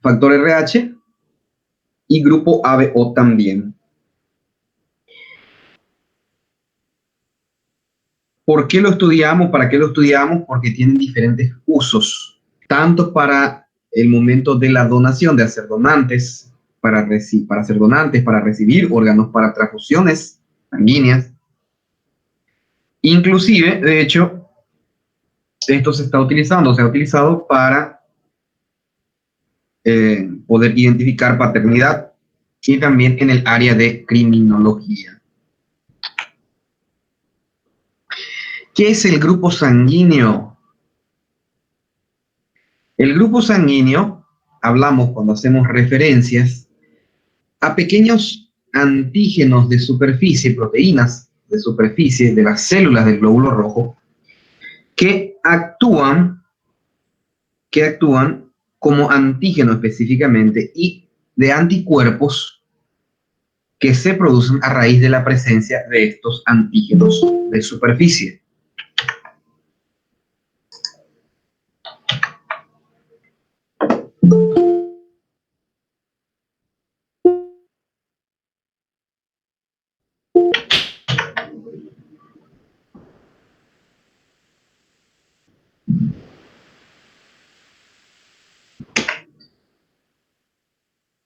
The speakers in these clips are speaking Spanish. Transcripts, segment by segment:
factor RH y grupo ABO también. ¿Por qué lo estudiamos? ¿Para qué lo estudiamos? Porque tienen diferentes usos, tanto para el momento de la donación, de hacer donantes, para hacer donantes, para recibir órganos, para transfusiones sanguíneas. Inclusive, de hecho, esto se ha utilizado para poder identificar paternidad y también en el área de criminología. ¿Qué es el grupo sanguíneo? El grupo sanguíneo, hablamos cuando hacemos referencias a pequeños antígenos de superficie, proteínas de superficie de las células del glóbulo rojo, que actúan como antígeno específicamente y de anticuerpos que se producen a raíz de la presencia de estos antígenos de superficie.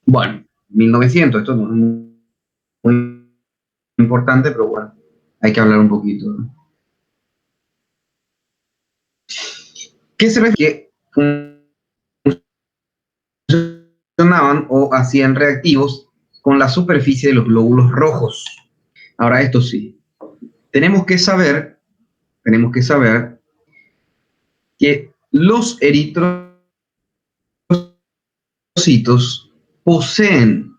Bueno, 1900, esto no es muy importante, pero bueno, hay que hablar un poquito, ¿no? ¿Qué se refiere? Que funcionaban o hacían reactivos con la superficie de los glóbulos rojos. Ahora, esto sí, tenemos que saber que los eritrocitos poseen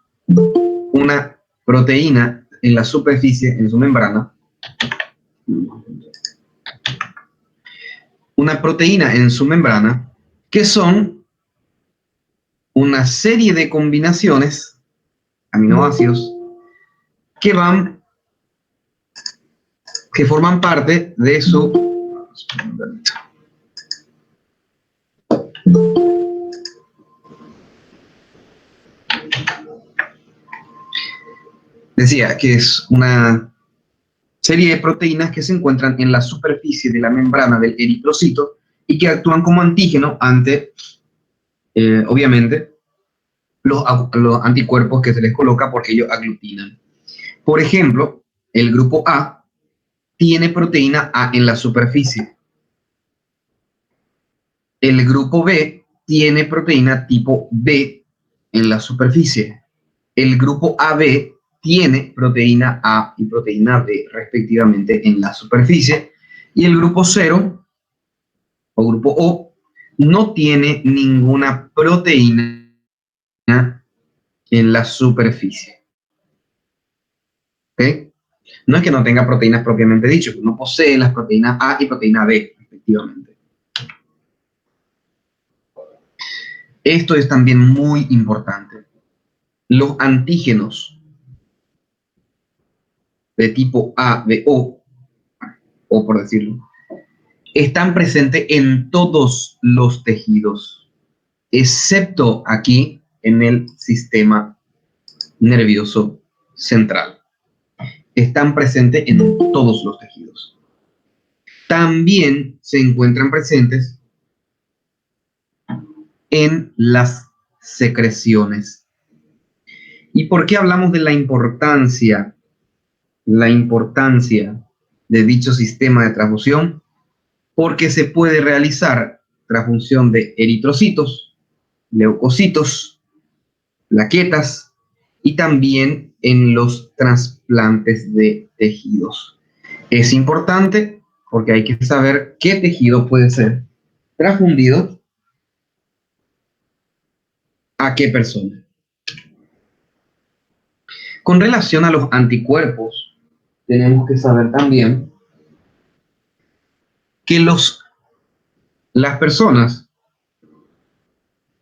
una proteína en la superficie, en su membrana, que son una serie de combinaciones, aminoácidos, que forman parte de su... Decía que es una serie de proteínas que se encuentran en la superficie de la membrana del eritrocito y que actúan como antígeno ante, obviamente, los anticuerpos que se les coloca porque ellos aglutinan. Por ejemplo, el grupo A tiene proteína A en la superficie. El grupo B tiene proteína tipo B en la superficie. El grupo AB tiene proteína A y proteína B respectivamente en la superficie. Y el grupo 0 o grupo O no tiene ninguna proteína en la superficie. ¿Okay? No es que no tenga proteínas propiamente dicho, no posee las proteínas A y proteína B respectivamente. Esto es también muy importante. Los antígenos de tipo A, B, O por decirlo, están presentes en todos los tejidos, excepto aquí en el sistema nervioso central. Están presentes en todos los tejidos. También se encuentran presentes en las secreciones. ¿Y por qué hablamos de la importancia de dicho sistema de transfusión? Porque se puede realizar transfusión de eritrocitos, leucocitos, plaquetas y también en los trasplantes de tejidos. Es importante porque hay que saber qué tejido puede ser transfundido a qué persona. Con relación a los anticuerpos, tenemos que saber también que las personas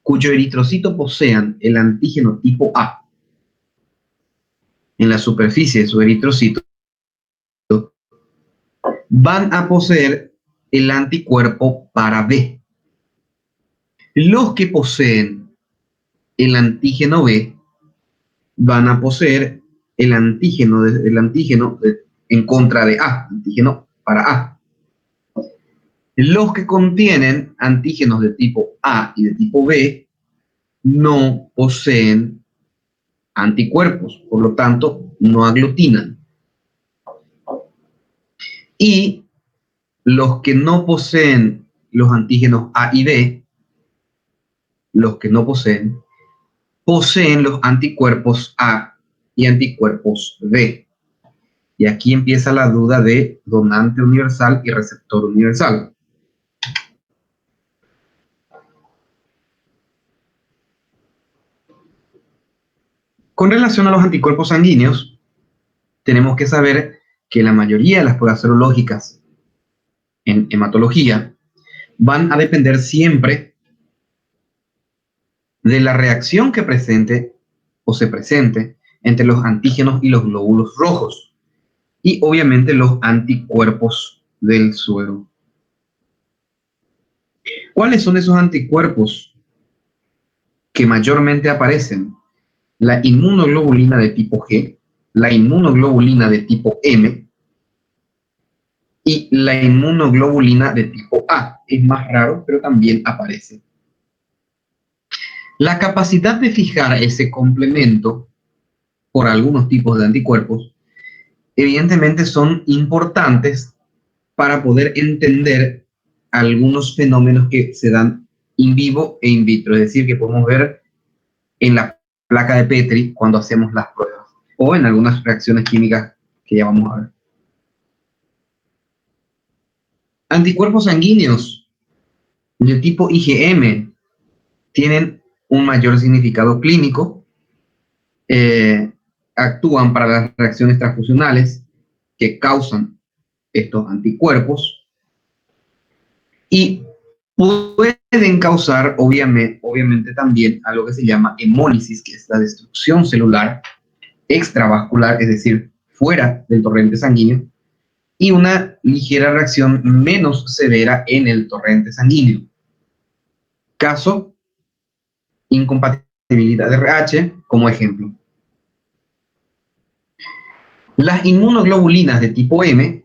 cuyo eritrocito posean el antígeno tipo A en la superficie de su eritrocito van a poseer el anticuerpo para B. Los que poseen el antígeno B van a poseer el antígeno en contra de A, antígeno para A. Los que contienen antígenos de tipo A y de tipo B no poseen anticuerpos, por lo tanto, no aglutinan. Y los que no poseen los antígenos A y B, los que no poseen los anticuerpos A y anticuerpos B. Y aquí empieza la duda de donante universal y receptor universal. Con relación a los anticuerpos sanguíneos, tenemos que saber que la mayoría de las pruebas serológicas en hematología van a depender siempre de la reacción que presente o se presente entre los antígenos y los glóbulos rojos y obviamente los anticuerpos del suero. ¿Cuáles son esos anticuerpos que mayormente aparecen? La inmunoglobulina de tipo G, la inmunoglobulina de tipo M y la inmunoglobulina de tipo A. Es más raro, pero también aparece. La capacidad de fijar ese complemento por algunos tipos de anticuerpos, evidentemente son importantes para poder entender algunos fenómenos que se dan in vivo e in vitro, es decir, que podemos ver en la placa de Petri cuando hacemos las pruebas o en algunas reacciones químicas que ya vamos a ver. Anticuerpos sanguíneos de tipo IgM tienen un mayor significado clínico, actúan para las reacciones transfusionales que causan estos anticuerpos y pueden causar obviamente también algo que se llama hemólisis, que es la destrucción celular extravascular, es decir, fuera del torrente sanguíneo, y una ligera reacción menos severa en el torrente sanguíneo. Caso, incompatibilidad de RH como ejemplo. Las inmunoglobulinas de tipo M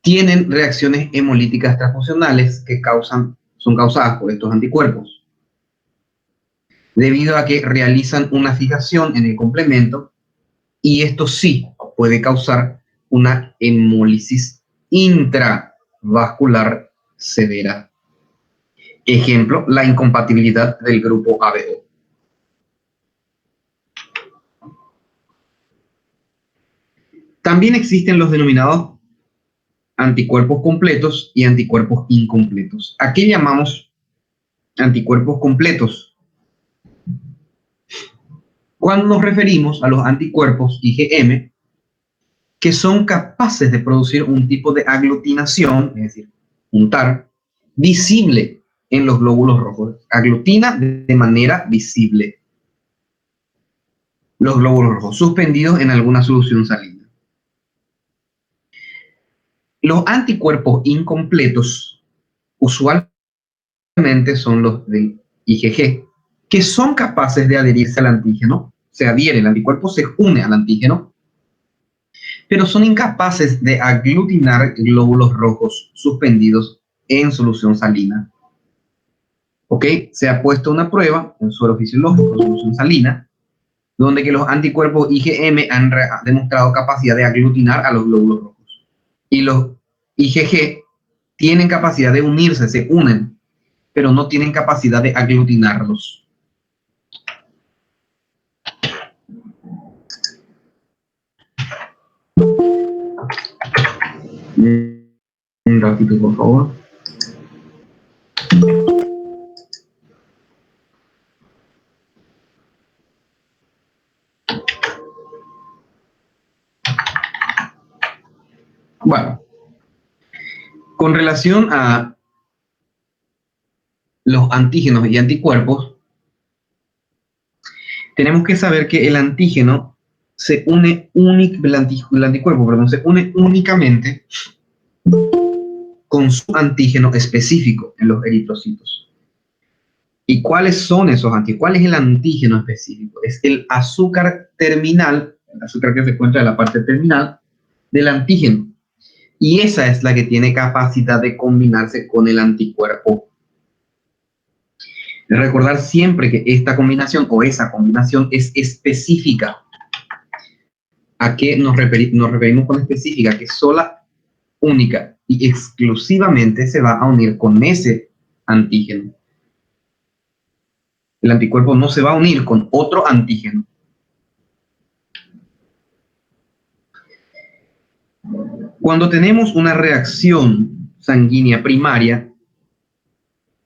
tienen reacciones hemolíticas transfusionales que son causadas por estos anticuerpos, debido a que realizan una fijación en el complemento y esto sí puede causar una hemólisis intravascular severa. Ejemplo, la incompatibilidad del grupo ABO. También existen los denominados anticuerpos completos y anticuerpos incompletos. ¿A qué llamamos anticuerpos completos? Cuando nos referimos a los anticuerpos IgM, que son capaces de producir un tipo de aglutinación, es decir, un TAR, visible en los glóbulos rojos. Aglutina de manera visible los glóbulos rojos, suspendidos en alguna solución salina. Los anticuerpos incompletos usualmente son los del IgG, que son capaces de adherirse al antígeno, se adhiere, el anticuerpo se une al antígeno, pero son incapaces de aglutinar glóbulos rojos suspendidos en solución salina. ¿Ok? Se ha puesto una prueba en suero fisiológico, solución salina, donde que los anticuerpos IgM han demostrado capacidad de aglutinar a los glóbulos rojos. Y los IgG tienen capacidad de unirse, se unen, pero no tienen capacidad de aglutinarlos. Un ratito, por favor. Bueno, con relación a los antígenos y anticuerpos, tenemos que saber que el antígeno se une el anticuerpo se une únicamente con su antígeno específico en los eritrocitos. ¿Y cuáles son esos antígenos? ¿Cuál es el antígeno específico? Es el azúcar terminal, el azúcar que se encuentra en la parte terminal del antígeno. Y esa es la que tiene capacidad de combinarse con el anticuerpo. Recordar siempre que esta combinación o esa combinación es específica. ¿A qué nos referimos con específica? Que sola, única y exclusivamente se va a unir con ese antígeno. El anticuerpo no se va a unir con otro antígeno. Cuando tenemos una reacción sanguínea primaria,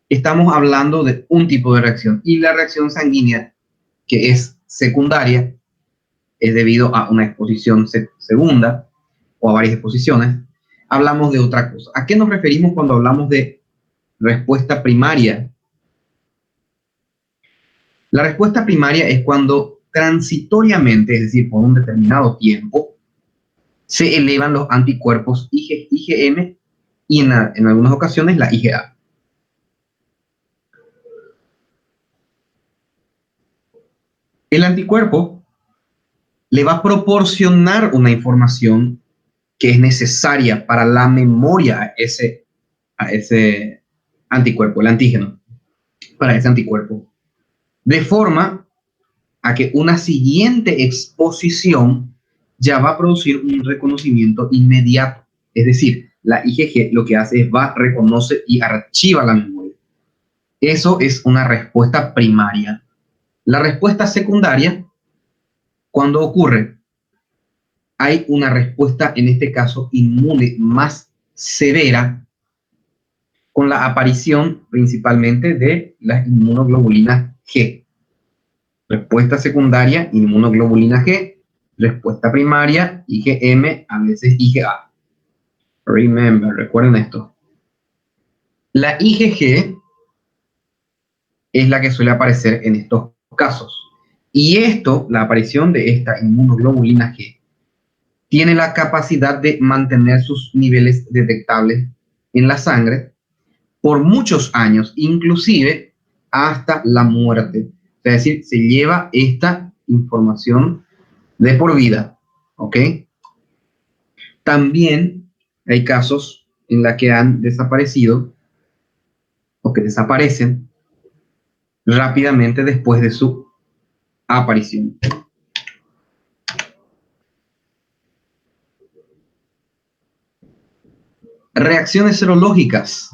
estamos hablando de un tipo de reacción. Y la reacción sanguínea que es secundaria es debido a una exposición segunda o a varias exposiciones. Hablamos de otra cosa. ¿A qué nos referimos cuando hablamos de respuesta primaria? La respuesta primaria es cuando transitoriamente, es decir, por un determinado tiempo, se elevan los anticuerpos IgM y en algunas ocasiones la IgA. El anticuerpo le va a proporcionar una información que es necesaria para la memoria a ese anticuerpo, el antígeno, para ese anticuerpo. De forma a que una siguiente exposición ya va a producir un reconocimiento inmediato. Es decir, la IgG lo que hace es reconoce y archiva la memoria. Eso es una respuesta primaria. La respuesta secundaria, cuando ocurre, hay una respuesta, en este caso, inmune más severa, con la aparición principalmente de las inmunoglobulinas G. Respuesta secundaria, inmunoglobulina G. Respuesta primaria, IgM, a veces IgA. Recuerden esto. La IgG es la que suele aparecer en estos casos. Y la aparición de esta inmunoglobulina G, tiene la capacidad de mantener sus niveles detectables en la sangre por muchos años, inclusive hasta la muerte. Es decir, se lleva esta información de por vida, ¿ok? También hay casos en los que han desaparecido o que desaparecen rápidamente después de su aparición. Reacciones serológicas.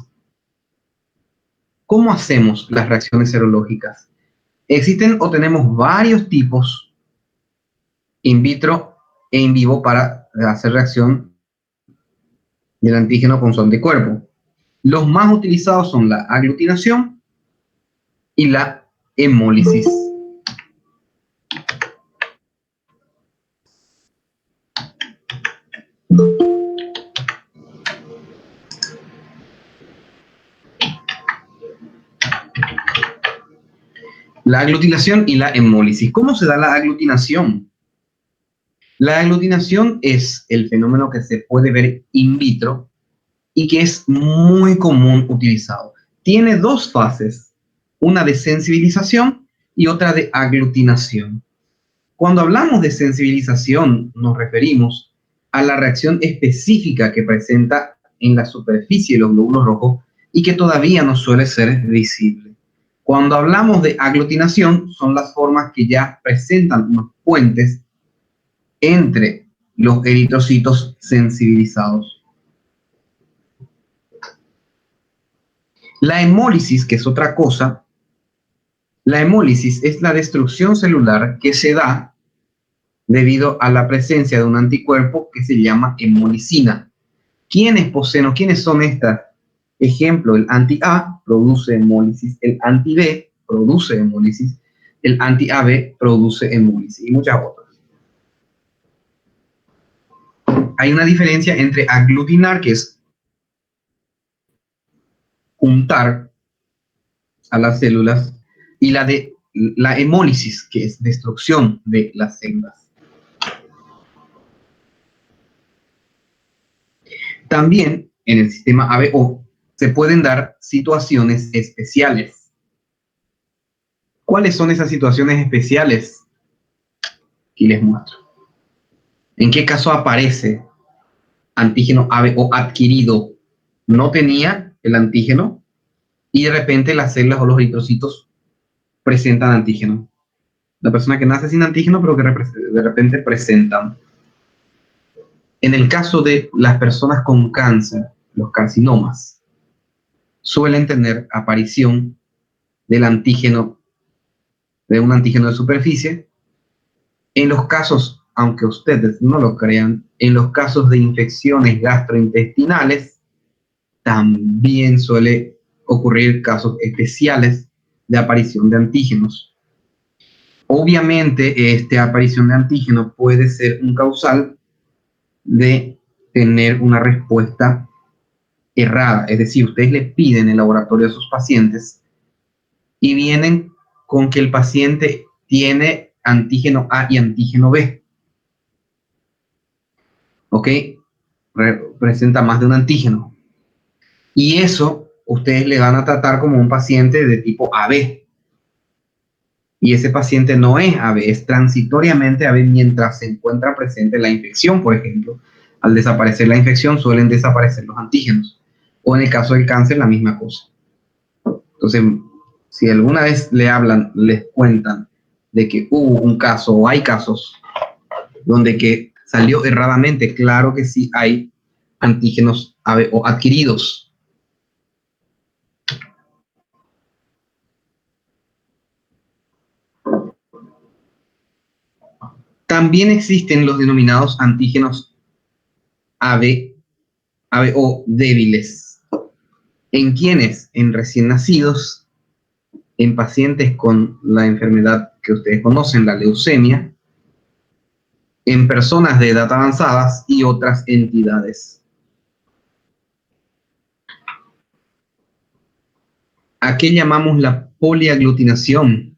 ¿Cómo hacemos las reacciones serológicas? Existen o tenemos varios tipos in vitro e in vivo para hacer reacción del antígeno con su anticuerpo. Los más utilizados son la aglutinación y la hemólisis. La aglutinación y la hemólisis. ¿Cómo se da la aglutinación? La aglutinación es el fenómeno que se puede ver in vitro y que es muy común utilizado. Tiene dos fases, una de sensibilización y otra de aglutinación. Cuando hablamos de sensibilización, nos referimos a la reacción específica que presenta en la superficie de los glóbulos rojos y que todavía no suele ser visible. Cuando hablamos de aglutinación, son las formas que ya presentan unos puentes entre los eritrocitos sensibilizados. La hemólisis, que es otra cosa, la hemólisis es la destrucción celular que se da debido a la presencia de un anticuerpo que se llama hemolicina. ¿Quiénes poseen o quiénes son estas? Ejemplo, el anti-A produce hemólisis, el anti-B produce hemólisis, el anti-AB produce hemólisis y muchas otras. Hay una diferencia entre aglutinar, que es juntar a las células, y la hemólisis, que es destrucción de las células. También en el sistema ABO se pueden dar situaciones especiales. ¿Cuáles son esas situaciones especiales? Y les muestro. ¿En qué caso aparece antígeno AB o adquirido? No tenía el antígeno y de repente las células o los eritrocitos presentan antígeno. La persona que nace sin antígeno, pero que de repente presentan. En el caso de las personas con cáncer, los carcinomas, suelen tener aparición del antígeno, de un antígeno de superficie. En los casos, aunque ustedes no lo crean, en los casos de infecciones gastrointestinales, también suele ocurrir casos especiales de aparición de antígenos. Obviamente, esta aparición de antígeno puede ser un causal de tener una respuesta errada. Es decir, ustedes le piden en el laboratorio a sus pacientes y vienen con que el paciente tiene antígeno A y antígeno B. ¿Ok? Presenta más de un antígeno. Y eso ustedes le van a tratar como un paciente de tipo AB. Y ese paciente no es AB, es transitoriamente AB mientras se encuentra presente la infección, por ejemplo. Al desaparecer la infección suelen desaparecer los antígenos. O en el caso del cáncer, la misma cosa. Entonces, si alguna vez le hablan, les cuentan de que hubo un caso o hay casos donde que salió erradamente, claro que sí hay antígenos AB o adquiridos. También existen los denominados antígenos AB, AB o débiles. ¿En quiénes? En recién nacidos, en pacientes con la enfermedad que ustedes conocen, la leucemia, en personas de edad avanzadas y otras entidades. ¿A qué llamamos la poliaglutinación?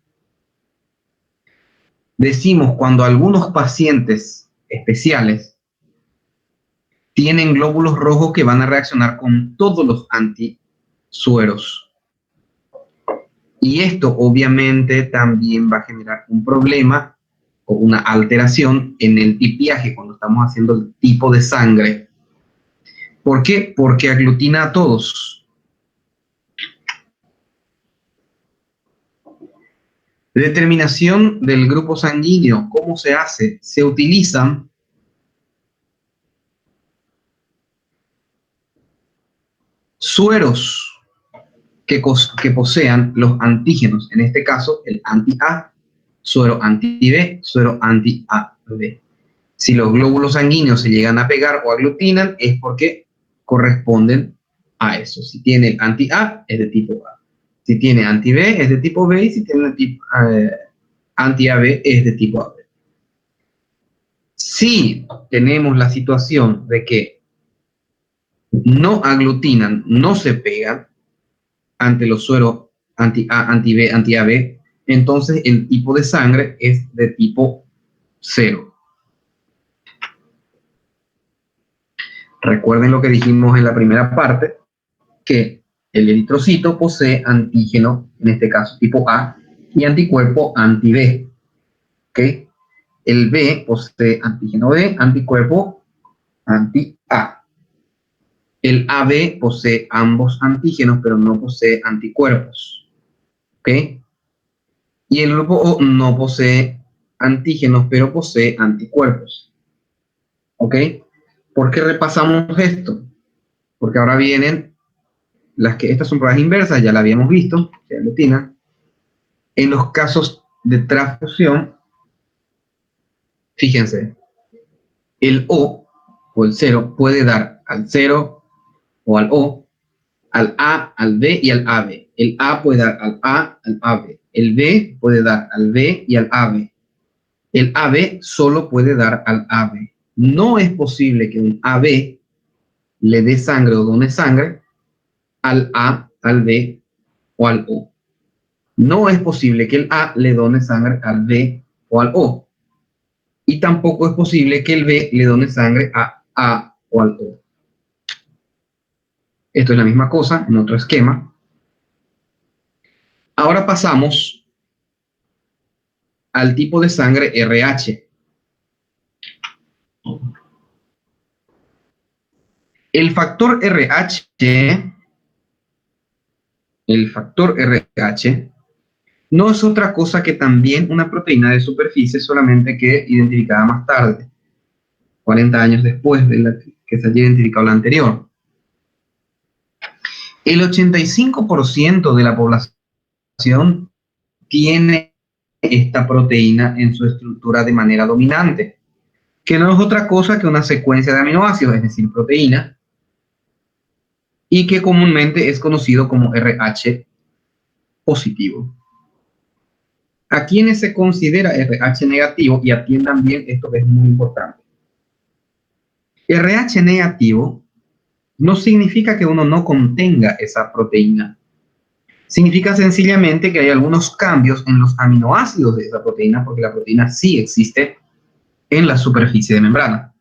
Decimos cuando algunos pacientes especiales tienen glóbulos rojos que van a reaccionar con todos los antisueros. Y esto obviamente también va a generar un problema o una alteración en el tipiaje cuando estamos haciendo el tipo de sangre. ¿Por qué? Porque aglutina a todos. Determinación del grupo sanguíneo, ¿cómo se hace? Se utilizan sueros que posean los antígenos, en este caso el anti-A, suero anti-B, suero anti-AB. Si los glóbulos sanguíneos se llegan a pegar o aglutinan, es porque corresponden a eso. Si tiene anti-A, es de tipo A. Si tiene anti-B, es de tipo B. Y si tiene anti-AB, es de tipo AB. Si tenemos la situación de que no aglutinan, no se pegan ante los sueros anti-A, anti-B, anti-AB, entonces el tipo de sangre es de tipo 0. Recuerden lo que dijimos en la primera parte, que el eritrocito posee antígeno, en este caso tipo A, y anticuerpo anti-B. ¿Okay? El B posee antígeno B, anticuerpo anti-A. El AB posee ambos antígenos, pero no posee anticuerpos. ¿Ok? Y el grupo O no posee antígenos, pero posee anticuerpos. ¿Ok? ¿Por qué repasamos esto? Porque ahora vienen estas son pruebas inversas, ya la habíamos visto, se aglutinan. En los casos de transfusión, fíjense, el O o el 0 puede dar al 0 o al O, al A, al B y al AB. El A puede dar al A, al AB. El B puede dar al B y al AB. El AB solo puede dar al AB. No es posible que un AB le dé sangre o done sangre al A, al B o al O. No es posible que el A le done sangre al B o al O. Y tampoco es posible que el B le done sangre a A o al O. Esto es la misma cosa en otro esquema. Ahora pasamos al tipo de sangre RH. El factor RH, el factor RH no es otra cosa que también una proteína de superficie, solamente que identificada más tarde, 40 años después de la que se haya identificado la anterior. El 85% de la población tiene esta proteína en su estructura de manera dominante, que no es otra cosa que una secuencia de aminoácidos, es decir, proteína, y que comúnmente es conocido como RH positivo. A quienes se considera RH negativo, y atiendan bien esto que es muy importante. RH negativo no significa que uno no contenga esa proteína. Significa sencillamente que hay algunos cambios en los aminoácidos de esa proteína, porque la proteína sí existe en la superficie de membrana.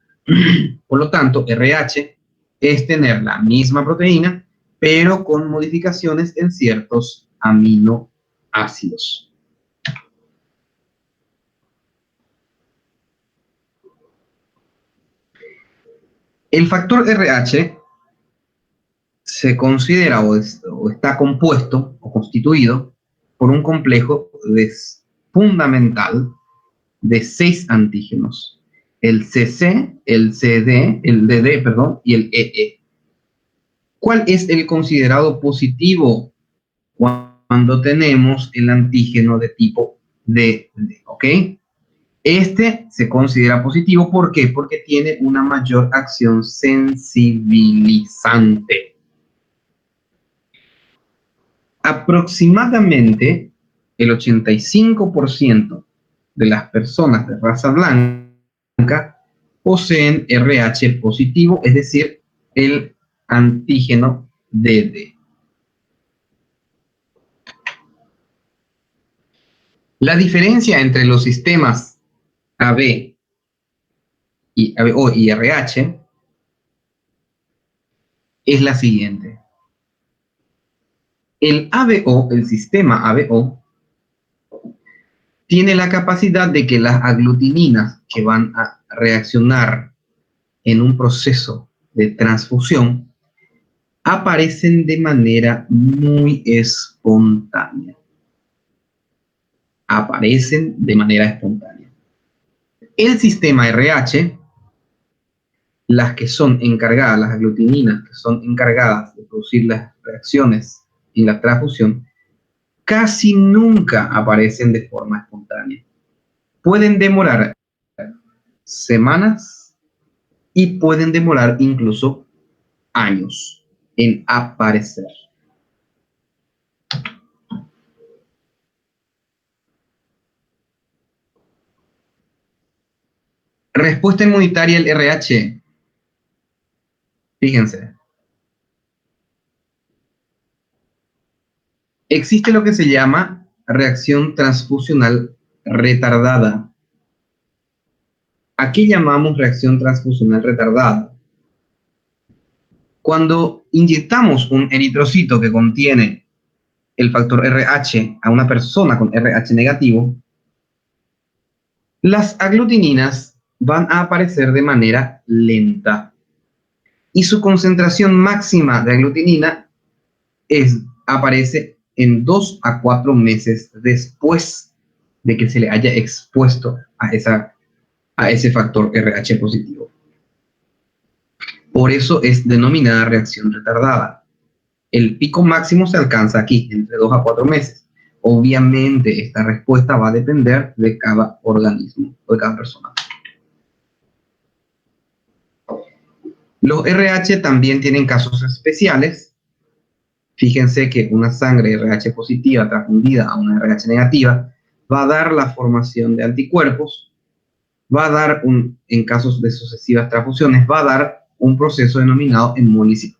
Por lo tanto, RH es tener la misma proteína, pero con modificaciones en ciertos aminoácidos. El factor RH se considera o está compuesto o constituido por un complejo fundamental de 6 antígenos: el CC, el CD, el DD, perdón, y el EE. ¿Cuál es el considerado positivo cuando tenemos el antígeno de tipo DD? ¿Ok? Este se considera positivo, ¿por qué? Porque tiene una mayor acción sensibilizante. Aproximadamente el 85% de las personas de raza blanca poseen RH positivo, es decir, el antígeno DD. La diferencia entre los sistemas AB y ABO y RH es la siguiente. El ABO, el sistema ABO, tiene la capacidad de que las aglutininas que van a reaccionar en un proceso de transfusión aparecen de manera muy espontánea. Aparecen de manera espontánea. El sistema RH, las que son encargadas, las aglutininas que son encargadas de producir las reacciones en la transfusión, casi nunca aparecen de forma espontánea. Pueden demorar semanas y pueden demorar incluso años en aparecer. Respuesta inmunitaria del RH. Fíjense. Existe lo que se llama reacción transfusional retardada. ¿A qué llamamos reacción transfusional retardada? Cuando inyectamos un eritrocito que contiene el factor RH a una persona con RH negativo, las aglutininas van a aparecer de manera lenta y su concentración máxima de aglutinina aparece en 2 a 4 meses después de que se le haya expuesto a ese factor RH positivo. Por eso es denominada reacción retardada. El pico máximo se alcanza aquí, entre 2 a 4 meses. Obviamente, esta respuesta va a depender de cada organismo o de cada persona. Los RH también tienen casos especiales. Fíjense que una sangre RH positiva transfundida a una RH negativa va a dar la formación de anticuerpos, va a dar, en casos de sucesivas transfusiones, va a dar un proceso denominado hemólisis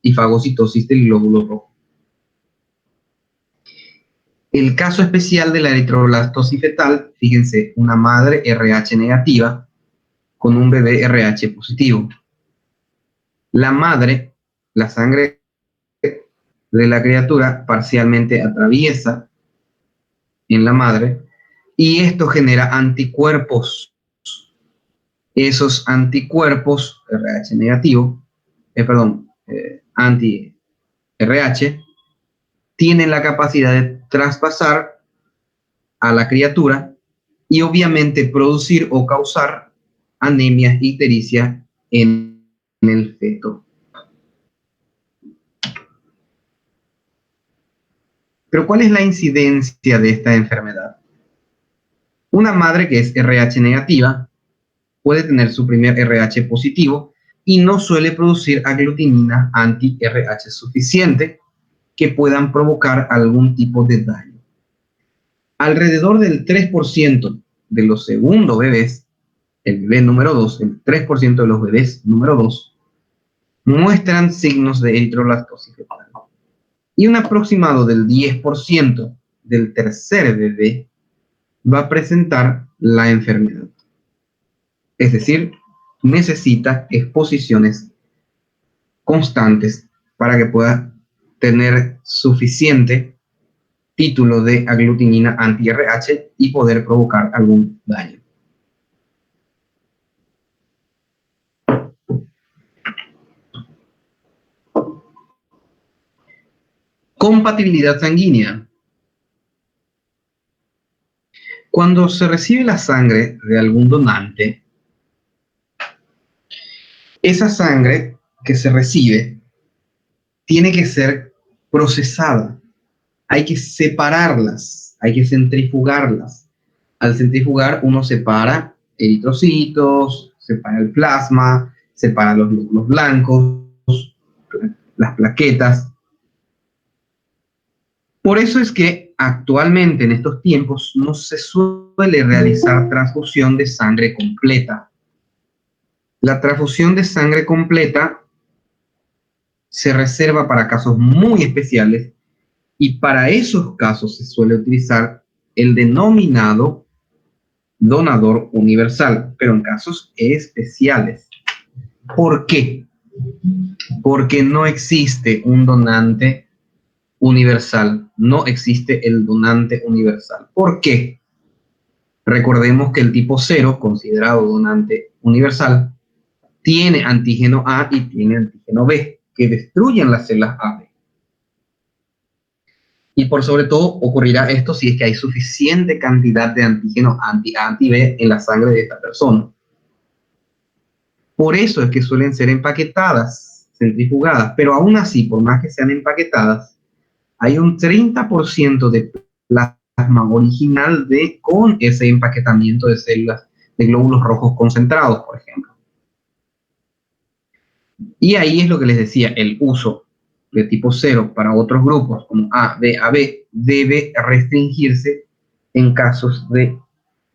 y fagocitosis del glóbulo rojo. El caso especial de la eritroblastosis fetal, fíjense, una madre RH negativa con un bebé RH positivo. La madre, la sangre de la criatura parcialmente atraviesa en la madre y esto genera anticuerpos. Esos anticuerpos RH negativo, anti-RH, tienen la capacidad de traspasar a la criatura y obviamente producir o causar anemia y ictericia en el feto. Pero ¿cuál es la incidencia de esta enfermedad? Una madre que es RH negativa puede tener su primer RH positivo y no suele producir aglutinina anti-RH suficiente que puedan provocar algún tipo de daño. Alrededor del 3% de los segundos bebés, el bebé número 2, el 3% de los bebés número 2, muestran signos de eritrolactosis fetal. Y un aproximado del 10% del tercer bebé va a presentar la enfermedad. Es decir, necesita exposiciones constantes para que pueda tener suficiente título de aglutinina anti-RH y poder provocar algún daño. Compatibilidad sanguínea. Cuando se recibe la sangre de algún donante, esa sangre que se recibe tiene que ser procesada. Hay que separarlas, hay que centrifugarlas. Al centrifugar uno separa eritrocitos, separa el plasma, separa los glóbulos blancos, las plaquetas. Por eso es que actualmente en estos tiempos no se suele realizar transfusión de sangre completa. La transfusión de sangre completa se reserva para casos muy especiales y para esos casos se suele utilizar el denominado donador universal, pero en casos especiales. ¿Por qué? Porque no existe un donante universal, no existe el donante universal. ¿Por qué? Recordemos que el tipo 0, considerado donante universal, tiene antígeno A y tiene antígeno B, que destruyen las células AB. Y por sobre todo ocurrirá esto si es que hay suficiente cantidad de antígeno anti-A, anti-B en la sangre de esta persona. Por eso es que suelen ser empaquetadas, centrifugadas, pero aún así, por más que sean empaquetadas, hay un 30% de plasma original con ese empaquetamiento de células de glóbulos rojos concentrados, por ejemplo. Y ahí es lo que les decía, el uso de tipo 0 para otros grupos como A, B, AB debe restringirse en casos de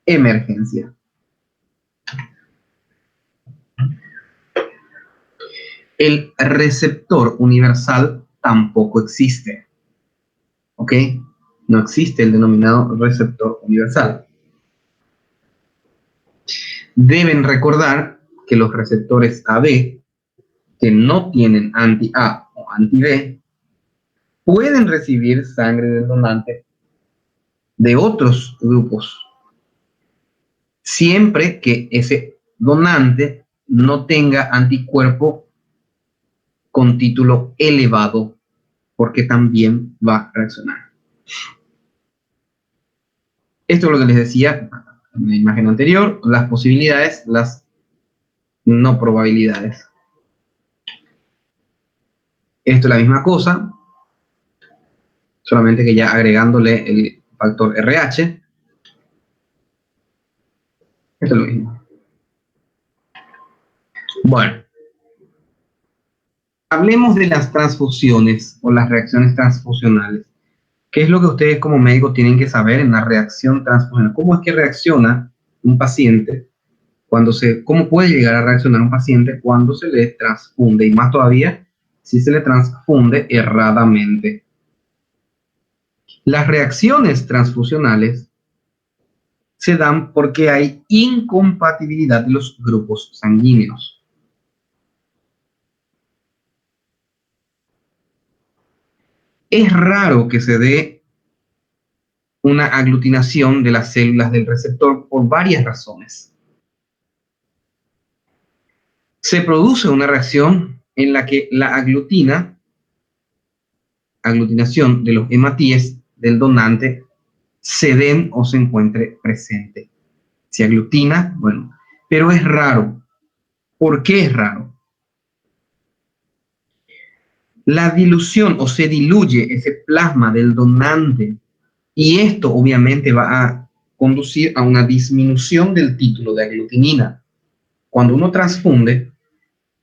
emergencia. El receptor universal tampoco existe. ¿Ok? No existe el denominado receptor universal. Deben recordar que los receptores AB, que no tienen anti-A o anti-B, pueden recibir sangre del donante de otros grupos, siempre que ese donante no tenga anticuerpo con título elevado, porque también va a reaccionar. Esto es lo que les decía en la imagen anterior, las posibilidades, las no probabilidades. Esto es la misma cosa, solamente que ya agregándole el factor RH. Esto es lo mismo. Bueno, hablemos de las transfusiones o las reacciones transfusionales. ¿Qué es lo que ustedes como médicos tienen que saber en la reacción transfusional? ¿Cómo es que reacciona un paciente cómo puede llegar a reaccionar un paciente cuando se le transfunde? Y más todavía, si se le transfunde erradamente. Las reacciones transfusionales se dan porque hay incompatibilidad de los grupos sanguíneos. Es raro que se dé una aglutinación de las células del receptor por varias razones. Se produce una reacción en la que la aglutinación de los hematíes del donante se den o se encuentre presente. Se aglutina, bueno, pero es raro. ¿Por qué es raro? La dilución o se diluye ese plasma del donante y esto obviamente va a conducir a una disminución del título de aglutinina. Cuando uno transfunde,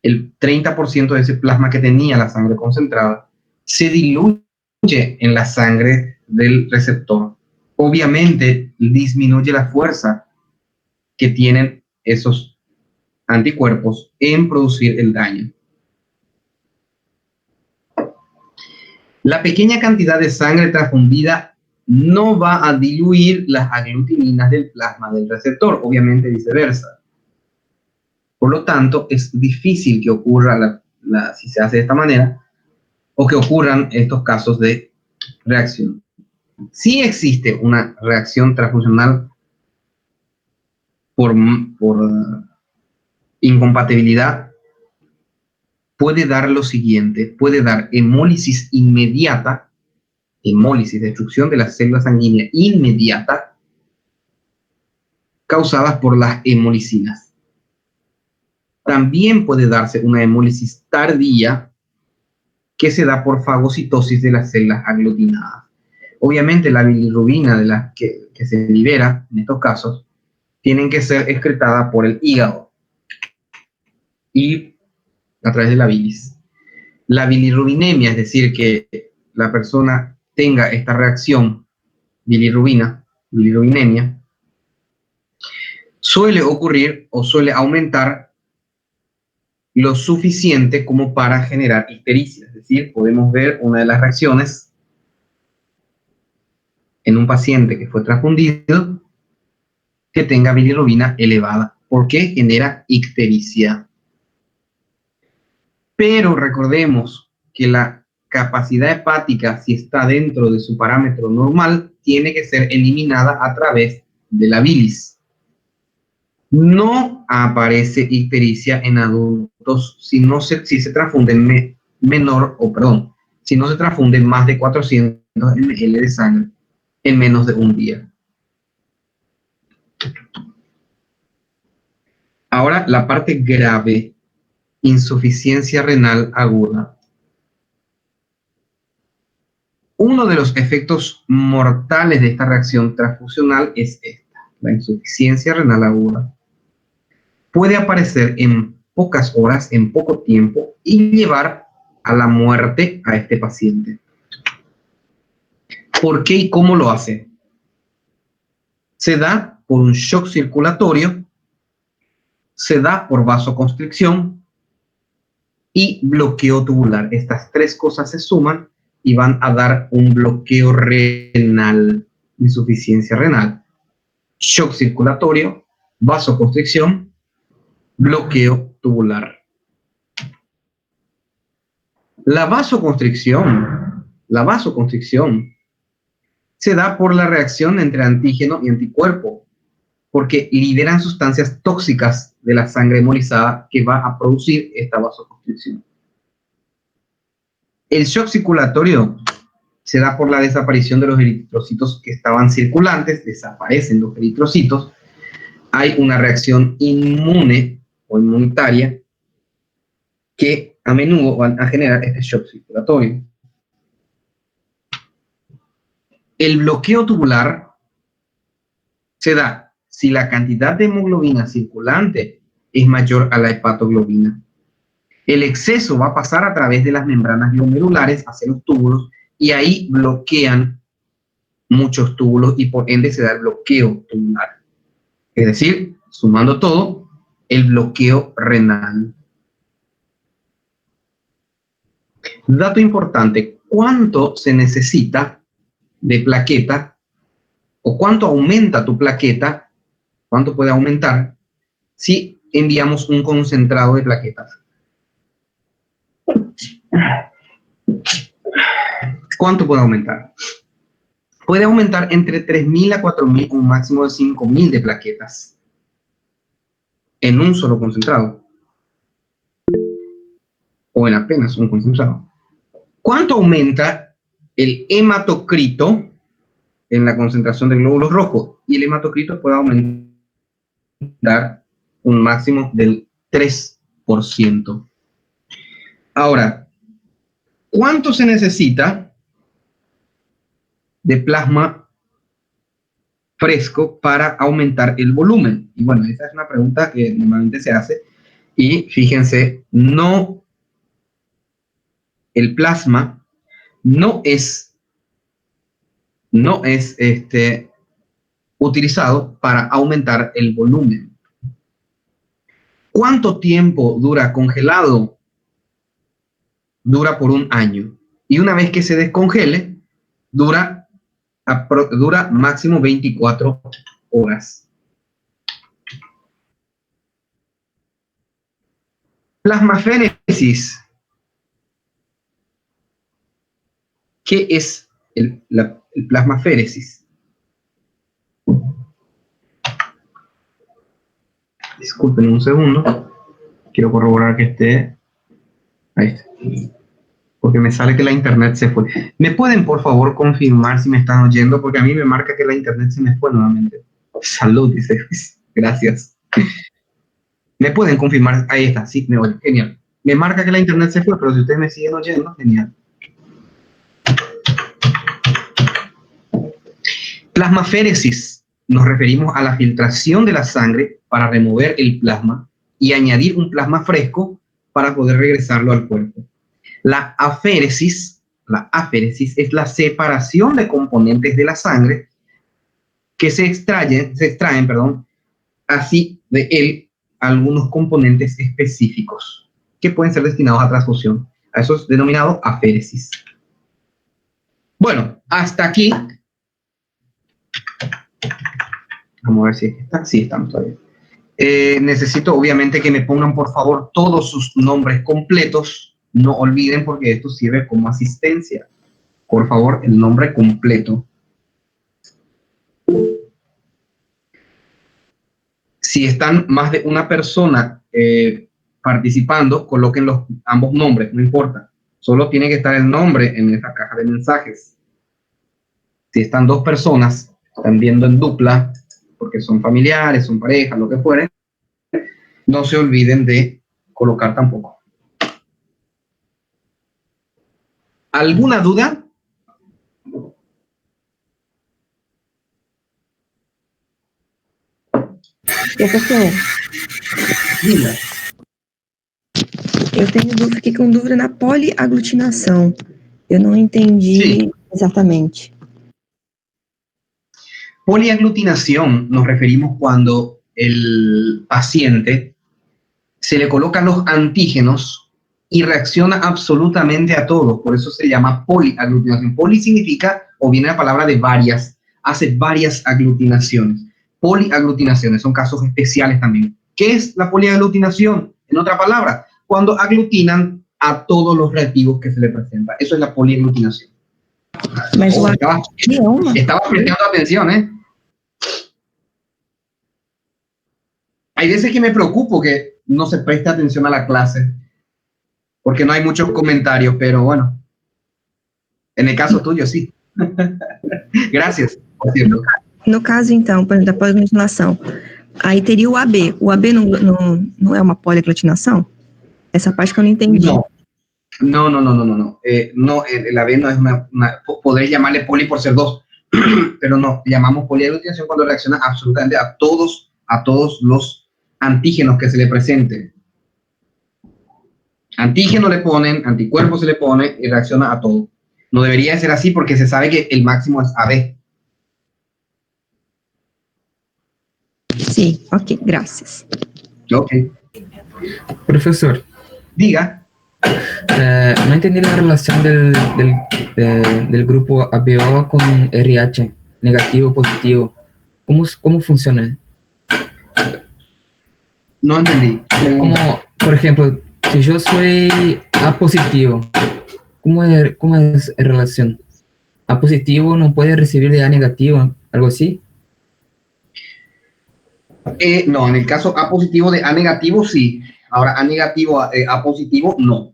el 30% de ese plasma que tenía la sangre concentrada se diluye en la sangre del receptor. Obviamente disminuye la fuerza que tienen esos anticuerpos en producir el daño. La pequeña cantidad de sangre transfundida no va a diluir las aglutininas del plasma del receptor, obviamente viceversa. Por lo tanto, es difícil que ocurra, si se hace de esta manera, o que ocurran estos casos de reacción. Sí existe una reacción transfusional por incompatibilidad. Puede dar lo siguiente, puede dar hemólisis inmediata, hemólisis, destrucción de las células sanguíneas inmediata, causadas por las hemolicinas. También puede darse una hemólisis tardía que se da por fagocitosis de las células aglutinadas. Obviamente la bilirrubina de la que se libera en estos casos tienen que ser excretada por el hígado y a través de la bilis. La bilirrubinemia, es decir, que la persona tenga esta reacción bilirrubinemia, suele ocurrir o suele aumentar lo suficiente como para generar ictericia. Es decir, podemos ver una de las reacciones en un paciente que fue transfundido que tenga bilirrubina elevada, porque genera ictericia. Pero recordemos que la capacidad hepática, si está dentro de su parámetro normal, tiene que ser eliminada a través de la bilis. No aparece ictericia en adultos si se transfunde si no se transfunde más de 400 ml de sangre en menos de un día. Ahora, la parte grave, insuficiencia renal aguda. Uno de los efectos mortales de esta reacción transfusional es esta, la insuficiencia renal aguda. Puede aparecer en pocas horas, en poco tiempo, y llevar a la muerte a este paciente. ¿Por qué y cómo lo hace? Se da por un shock circulatorio, se da por vasoconstricción y bloqueo tubular. Estas tres cosas se suman y van a dar un bloqueo renal, insuficiencia renal, shock circulatorio, vasoconstricción, bloqueo tubular. La vasoconstricción se da por la reacción entre antígeno y anticuerpo, porque liberan sustancias tóxicas de la sangre hemolizada que va a producir esta vasoconstricción. El shock circulatorio se da por la desaparición de los eritrocitos que estaban circulantes, desaparecen los eritrocitos, hay una reacción inmune o inmunitaria que a menudo van a generar este shock circulatorio. El bloqueo tubular se da si la cantidad de hemoglobina circulante es mayor a la hepatoglobina. El exceso va a pasar a través de las membranas glomerulares hacia los túbulos y ahí bloquean muchos túbulos y por ende se da el bloqueo tubular. Es decir, sumando todo, el bloqueo renal. Dato importante, ¿cuánto se necesita de plaqueta o cuánto aumenta tu plaqueta? ¿Cuánto puede aumentar si enviamos un concentrado de plaquetas? ¿Cuánto puede aumentar? puede aumentar entre 3.000 a 4.000, un máximo de 5.000 de plaquetas en un solo concentrado o en apenas un concentrado. ¿Cuánto aumenta el hematocrito en la concentración de glóbulos rojos? Y el hematocrito puede aumentar un máximo del 3%. Ahora, ¿cuánto se necesita de plasma fresco para aumentar el volumen? Y bueno, esa es una pregunta que normalmente se hace. Y fíjense, el plasma no es utilizado para aumentar el volumen. ¿Cuánto tiempo dura congelado? Dura por un año. Y una vez que se descongele, dura máximo 24 horas. Plasmaféresis. ¿Qué es el plasmaféresis? Disculpen un segundo. Quiero corroborar que esté. Ahí está. Porque me sale que la internet se fue. ¿Me pueden, por favor, confirmar si me están oyendo? Porque a mí me marca que la internet se me fue nuevamente. Salud, dice. Gracias. ¿Me pueden confirmar? Ahí está, sí, me oyen. Genial. Me marca que la internet se fue, pero si ustedes me siguen oyendo, genial. Plasmaféresis. Nos referimos a la filtración de la sangre para remover el plasma y añadir un plasma fresco para poder regresarlo al cuerpo. La aféresis es la separación de componentes de la sangre que se extraen, así de él algunos componentes específicos que pueden ser destinados a transfusión. A eso es denominado aféresis. Bueno, hasta aquí. Vamos a ver si está. Sí, estamos todavía. Necesito obviamente que me pongan por favor todos sus nombres completos. No olviden porque esto sirve como asistencia. Por favor, el nombre completo. Si están más de una persona participando, coloquen ambos nombres, no importa. Solo tiene que estar el nombre en esta caja de mensajes. Si están dos personas, están viendo en dupla, porque son familiares, son parejas, lo que fuere, no se olviden de colocar tampoco. ¿Alguna duda? Professor, Diga. fiquei com dúvida na poliaglutinação. Eu não entendi exatamente. Poliaglutinación nos referimos cuando el paciente se le colocan los antígenos y reacciona absolutamente a todos. Por eso se llama poliaglutinación. Poli significa, o viene la palabra de varias, hace varias aglutinaciones. Poliaglutinaciones son casos especiales también. ¿Qué es la poliaglutinación? En otra palabra, cuando aglutinan a todos los reactivos que se le presentan. Eso es la poliaglutinación. Estaba prestando atención, ¿eh? Hay veces que me preocupo que no se preste atención a la clase, porque no hay muchos comentarios, pero bueno, en el caso tuyo, sí. Gracias, por cierto. No caso, então, por exemplo, da poliaglutinação, aí teria o AB. O AB não é uma poliaglutinação? Essa parte que eu não entendi. No. No, el AB no es podréis llamarle poli por ser dos, pero no, llamamos poliaglutinación cuando reacciona absolutamente a todos los antígenos que se le presenten. Antígeno le ponen, anticuerpos se le pone y reacciona a todo. No debería ser así porque se sabe que el máximo es AB. Sí, ok, gracias. Ok. Profesor. Diga. No entendí la relación del grupo ABO con RH, negativo, positivo. ¿Cómo funciona? No entendí. Como, por ejemplo, si yo soy A positivo, ¿cómo es la relación? A positivo no puede recibir de A negativo, algo así. No, en el caso A positivo de A negativo, sí. Ahora, A negativo A positivo, no.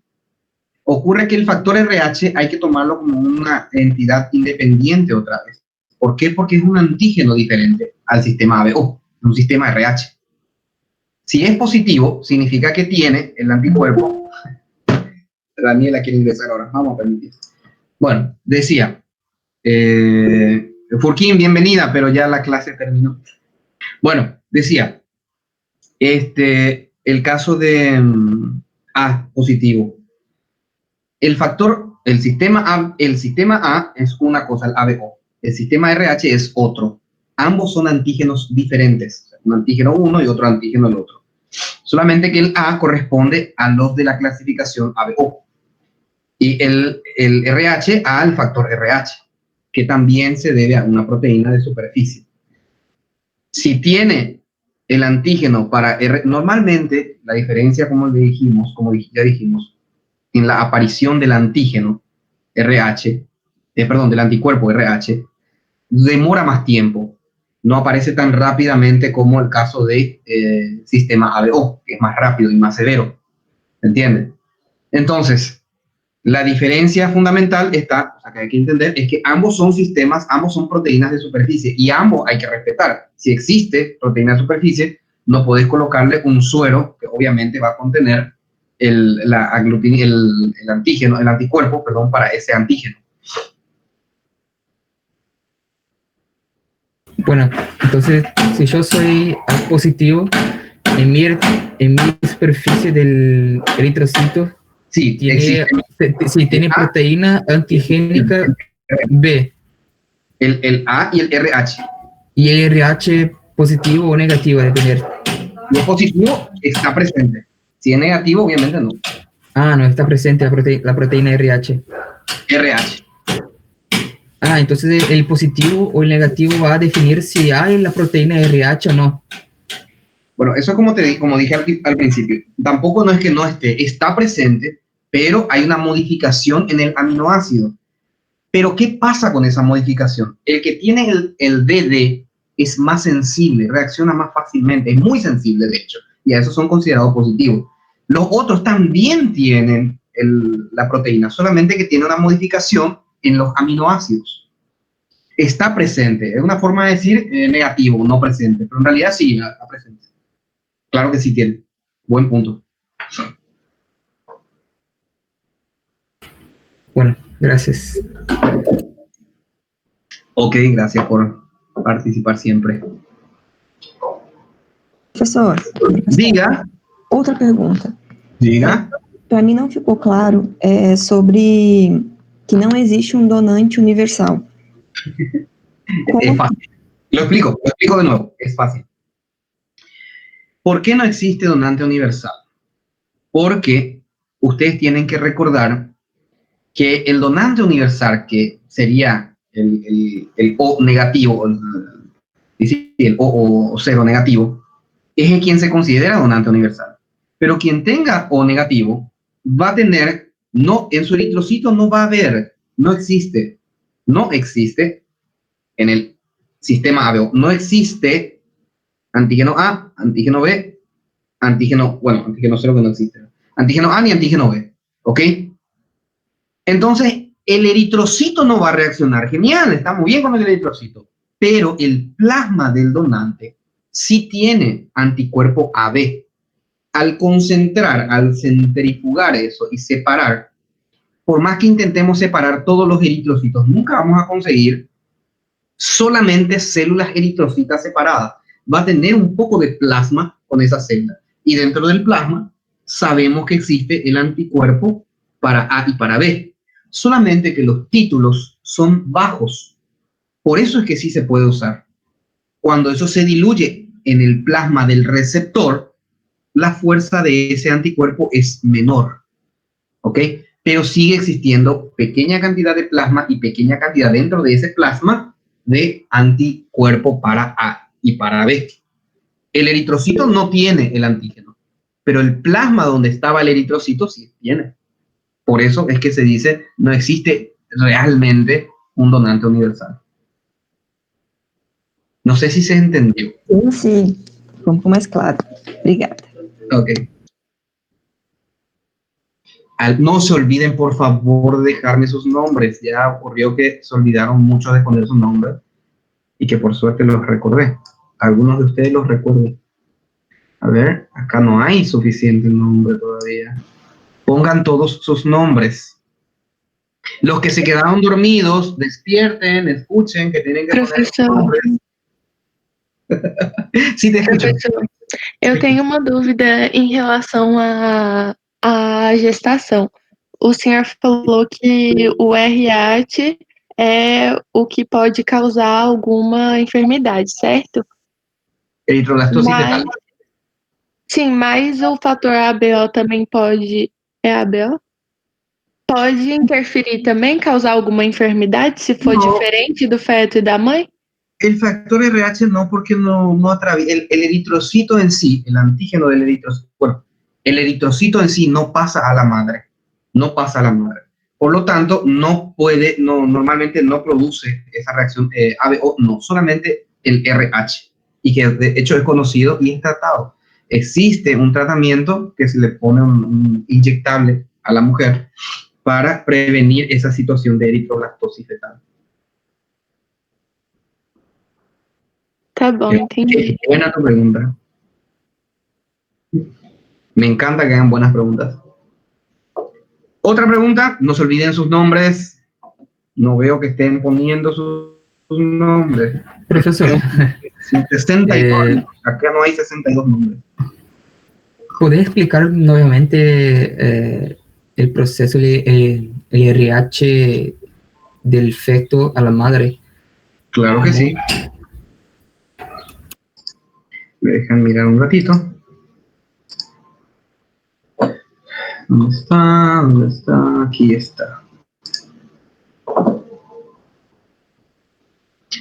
Ocurre que el factor RH hay que tomarlo como una entidad independiente otra vez. ¿Por qué? Porque es un antígeno diferente al sistema ABO, un sistema RH. Si es positivo, significa que tiene el anticuerpo. Daniela quiere ingresar ahora, vamos a permitir. Bueno, decía, Furquín, bienvenida, pero ya la clase terminó. Bueno, decía, el caso de A positivo. El sistema A es una cosa, el ABO. El sistema RH es otro. Ambos son antígenos diferentes. Un antígeno uno y otro antígeno el otro. Solamente que el A corresponde a los de la clasificación ABO. Y el RH al factor RH, que también se debe a una proteína de superficie. Si tiene el antígeno para normalmente la diferencia, como ya dijimos, en la aparición del antígeno RH, del anticuerpo RH, demora más tiempo. No aparece tan rápidamente como el caso de sistema ABO, que es más rápido y más severo. ¿Entienden? Entonces, la diferencia fundamental está, o sea, que hay que entender, es que ambos son sistemas, ambos son proteínas de superficie y ambos hay que respetar. Si existe proteína de superficie, no podés colocarle un suero que obviamente va a contener el antígeno, el anticuerpo, perdón, para ese antígeno. Bueno, entonces, si yo soy A positivo, en mi superficie del eritrocito, Sí, tiene proteína antigénica B. El A y el RH. Y el RH positivo o negativo, a depender. Si es positivo, está presente. Si es negativo, obviamente no. Ah, no está presente la proteína RH. RH. Ah, entonces el positivo o el negativo va a definir si hay la proteína RH o no. Bueno, eso es como dije al principio. Tampoco no es que no esté, está presente, pero hay una modificación en el aminoácido. Pero ¿qué pasa con esa modificación? El que tiene el DD es más sensible, reacciona más fácilmente, es muy sensible de hecho, y a eso son considerados positivos. Los otros también tienen la proteína, solamente que tiene una modificación en los aminoácidos. Está presente, es una forma de decir negativo, no presente, pero en realidad sí está presente. Claro que sí tiene. Buen punto. Bueno, gracias. Ok, gracias por participar siempre. Professor, Diga. outra pergunta. Diga. Para mim não ficou claro sobre que não existe um donante universal. Es fácil. Lo explico de nuevo. Es fácil. ¿Por qué no existe donante universal? Porque ustedes tienen que recordar que el donante universal, que sería el O negativo, el O cero negativo, es en quien se considera donante universal. Pero quien tenga O negativo va a tener, no, en su eritrocito no va a haber, no existe en el sistema ABO, no existe antígeno A, antígeno B, antígeno cero que no existe, antígeno A ni antígeno B, ¿ok? Entonces, el eritrocito no va a reaccionar. Genial, está muy bien con el eritrocito. Pero el plasma del donante sí tiene anticuerpo AB. Al concentrar, al centrifugar eso y separar, por más que intentemos separar todos los eritrocitos, nunca vamos a conseguir solamente células eritrocitas separadas. Va a tener un poco de plasma con esa célula. Y dentro del plasma sabemos que existe el anticuerpo para A y para B. Solamente que los títulos son bajos. Por eso es que sí se puede usar. Cuando eso se diluye en el plasma del receptor, la fuerza de ese anticuerpo es menor. ¿Ok? Pero sigue existiendo pequeña cantidad de plasma y pequeña cantidad dentro de ese plasma de anticuerpo para A y para B. El eritrocito no tiene el antígeno, pero el plasma donde estaba el eritrocito sí tiene. Por eso es que se dice, no existe realmente un donante universal. No sé si se entendió. Sim, ficou um pouco mais claro. Obrigada. Ok. No se olviden, por favor, de dejarme sus nombres. Ya ocurrió que se olvidaron mucho de poner sus nombres y que por suerte los recordé. Algunos de ustedes los recuerdo. A ver, acá no hay suficiente nombre todavía. Pongan todos sus nombres. Los que se quedaron dormidos, despierten, escuchen que tienen que poner sus Professor, nombres. Sí, te escucho. professor, eu tenho uma dúvida em relação à gestação. O senhor falou que o RH é o que pode causar alguma enfermidade, certo? Eritrolactosis fetal. Sim, mas o fator ABO também pode. É ABO? Pode interferir também, causar alguma enfermidade se for No. diferente do feto e da mãe? El factor RH no, porque no atraviesa. El eritrocito en sí, el antígeno del eritrocito, bueno, el eritrocito en sí no pasa a la madre. No pasa a la madre. Por lo tanto, normalmente no produce esa reacción ABO, no, solamente el RH. Y que de hecho es conocido y es tratado. Existe un tratamiento que se le pone un inyectable a la mujer para prevenir esa situación de eritrolactosis fetal. Tá bom, entendi. Buena tu pregunta. Me encanta que hagan buenas preguntas. Otra pregunta, no se olviden sus nombres. No veo que estén poniendo sus nombres. Profesor, 62. Acá no hay 62 nombres. ¿podría explicar nuevamente el proceso, el RH del feto a la madre? Claro que sí. Me dejan mirar un ratito. ¿Dónde está? ¿Dónde está? Aquí está.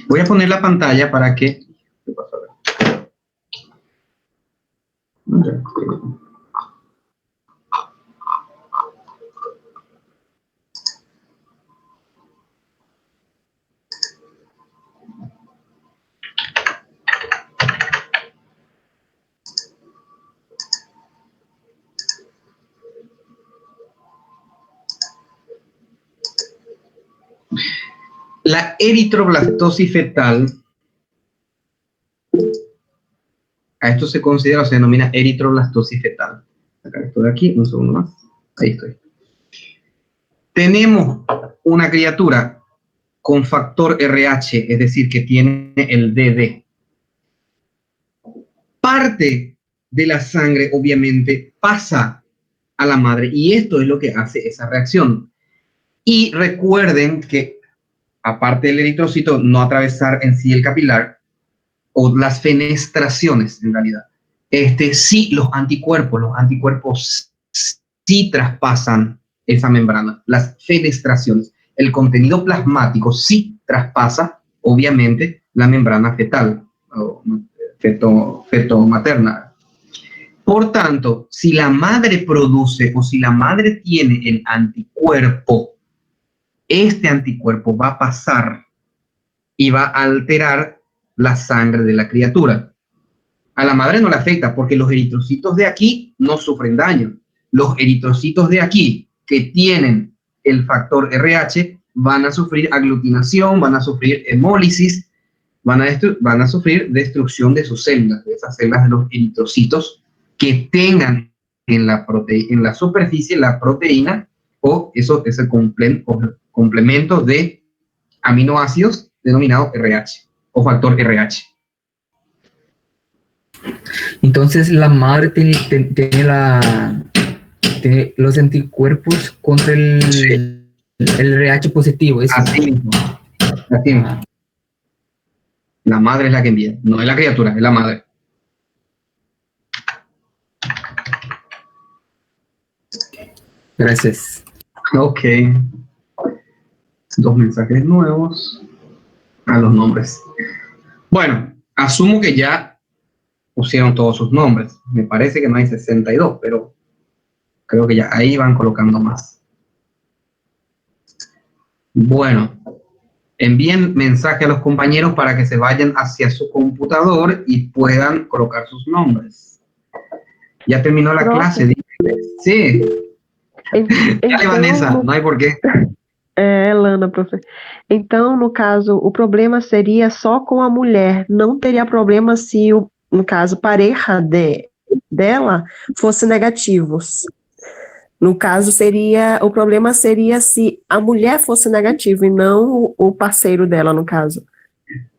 Voy a poner la pantalla para que... ¿Qué pasó? La eritroblastosis fetal, a esto se considera o se denomina eritroblastosis fetal. Sacar esto de aquí, un segundo más. Ahí estoy. Tenemos una criatura con factor RH, es decir, que tiene el DD. Parte de la sangre, obviamente, pasa a la madre y esto es lo que hace esa reacción. Y recuerden que, aparte del eritrocito, no atravesar en sí el capilar, o las fenestraciones, en realidad. Sí, los anticuerpos sí traspasan esa membrana, las fenestraciones. El contenido plasmático sí traspasa, obviamente, la membrana fetal, o feto materna. Por tanto, si la madre produce o si la madre tiene el anticuerpo, este anticuerpo va a pasar y va a alterar la sangre de la criatura. A la madre no le afecta porque los eritrocitos de aquí no sufren daño. Los eritrocitos de aquí que tienen el factor RH van a sufrir aglutinación, van a sufrir hemólisis, van a sufrir destrucción de sus células, de esas células de los eritrocitos que tengan en la superficie la proteína o ese complemento de aminoácidos denominado RH o factor RH. Entonces la madre tiene los anticuerpos contra el RH positivo. ¿Es Así mismo. Así mismo. La madre es la que envía, no es la criatura, es la madre. Gracias. Ok. 2 mensajes nuevos a los nombres. Bueno, asumo que ya pusieron todos sus nombres. Me parece que no hay 62, pero creo que ya ahí van colocando más. Bueno, envíen mensaje a los compañeros para que se vayan hacia su computador y puedan colocar sus nombres. Ya terminó la Profe. clase, díganle. Sí. Dale, Vanessa, no hay por qué. Lana, profe. Então, no caso, o problema seria só com a mulher. Não teria problema se, no caso, pareja dela fosse negativos. No caso, o problema seria se a mulher fosse negativa e não o parceiro dela, no caso.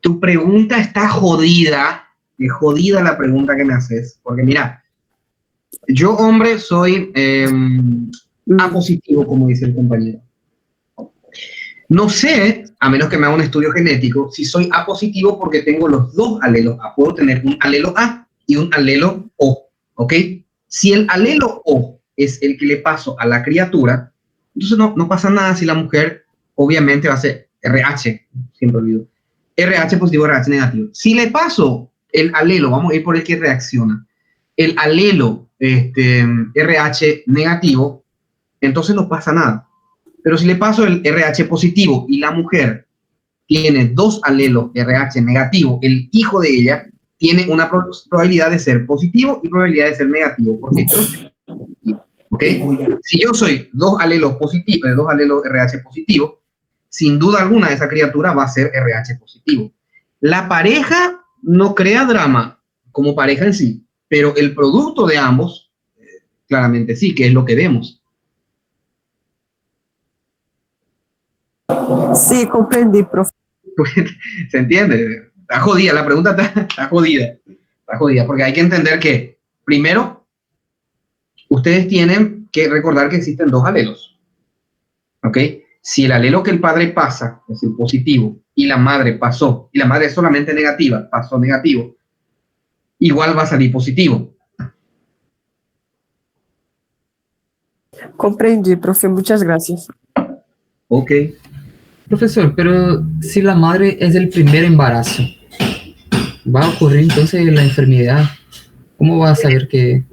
Tu pregunta está jodida. Es jodida la pregunta que me haces. Porque mira, yo hombre soy A positivo, como dice el compañero. No sé, a menos que me haga un estudio genético, si soy A positivo porque tengo los dos alelos A. Puedo tener un alelo A y un alelo O, ¿ok? Si el alelo O es el que le paso a la criatura, entonces no pasa nada si la mujer obviamente va a ser RH, siempre olvido, RH positivo, RH negativo. Si le paso el alelo, vamos a ir por el que reacciona, el alelo RH negativo, entonces no pasa nada. Pero si le paso el RH positivo y la mujer tiene dos alelos RH negativo, el hijo de ella tiene una probabilidad de ser positivo y probabilidad de ser negativo. ¿Por qué? ¿Okay? Si yo soy dos alelos positivos, dos alelos RH positivo, sin duda alguna esa criatura va a ser RH positivo. La pareja no crea drama como pareja en sí, pero el producto de ambos, claramente sí, que es lo que vemos. Sí, comprendí, profe. ¿Se entiende? Está jodida, la pregunta está jodida. Está jodida, porque hay que entender que, primero, ustedes tienen que recordar que existen dos alelos. ¿Ok? Si el alelo que el padre pasa es el positivo y la madre pasó, y la madre es solamente negativa, pasó negativo, igual va a salir positivo. Comprendí, profe. Muchas gracias. Ok. Profesor, pero si la madre es el primer embarazo, ¿va a ocurrir entonces la enfermedad? ¿Cómo va a saber que...?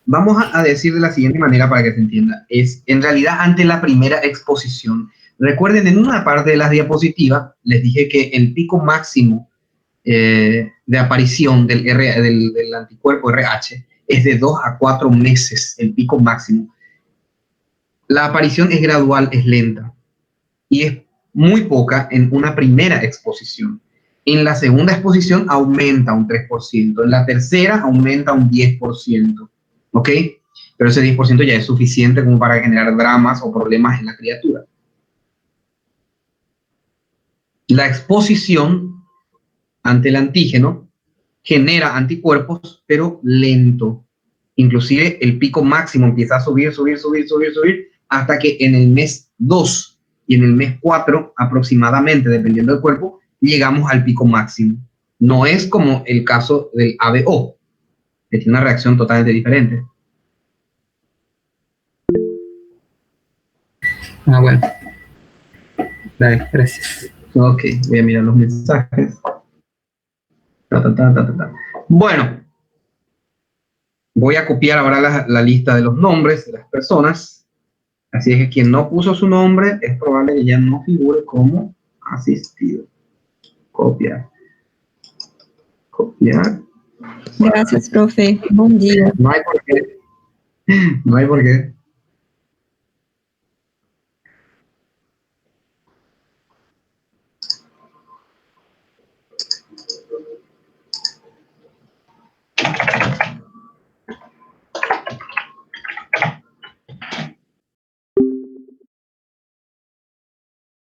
Vamos a decir de la siguiente manera para que se entienda. Es, en realidad, ante la primera exposición. Recuerden, en una parte de las diapositivas, les dije que el pico máximo de aparición del anticuerpo RH es de 2 a 4 meses, el pico máximo. La aparición es gradual, es lenta. Y es muy poca en una primera exposición. En la segunda exposición aumenta un 3%, en la tercera aumenta un 10%, ¿ok? Pero ese 10% ya es suficiente como para generar dramas o problemas en la criatura. La exposición ante el antígeno genera anticuerpos, pero lento. Inclusive el pico máximo empieza a subir, hasta que en el mes 2 y en el mes 4 aproximadamente, dependiendo del cuerpo, llegamos al pico máximo. No es como el caso del ABO, que tiene una reacción totalmente diferente. Ah, bueno. Dale, gracias. Ok, voy a mirar los mensajes. Bueno, voy a copiar ahora la lista de los nombres de las personas. Así es que quien no puso su nombre es probable que ya no figure como asistido. Copiar. Copiar. Gracias, profe. Bom dia. No hay por qué. No hay por qué.